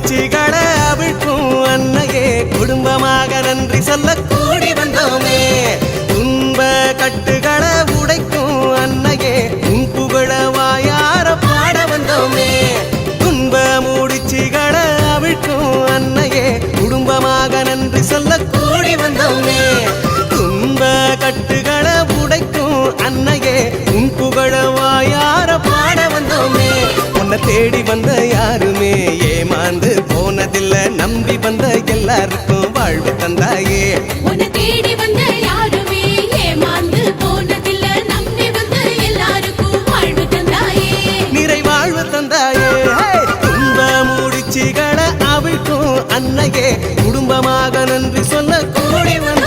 முடிச்சுகளை அவிழ்க்கும் அன்னையே குடும்பமாக நன்றி சொல்ல கூடி வந்தோமே துன்ப கட்டுகளை உடைக்கும் அன்னையே உன் புகழ வாயார பாட வந்தோமே துன்ப முடிச்சுகளை அவிழ்க்கும் அன்னையே குடும்பமாக நன்றி சொல்ல கூடி வந்தோமே துன்ப கட்டுகளை உடைக்கும் அன்னையே உன் புகழ வாயார பாட வந்தோமே உன்னை தேடி வந்த யாருமே ஏமாந்து போனதில்ல நம்பி வந்த எல்லாருக்கும் வாழ்வு தந்தாயே உன்னை தேடி வந்த யாருமே ஏமாந்து போனதில்ல நம்பி வந்த எல்லாருக்கும் வாழ்வு தந்தாயே நிறைவாழ்வு தந்தாயே துன்ப முடிச்சுகளை அவிழ்க்கும் அன்னையே குடும்பமாக நன்றி சொல்ல கூடி வந்த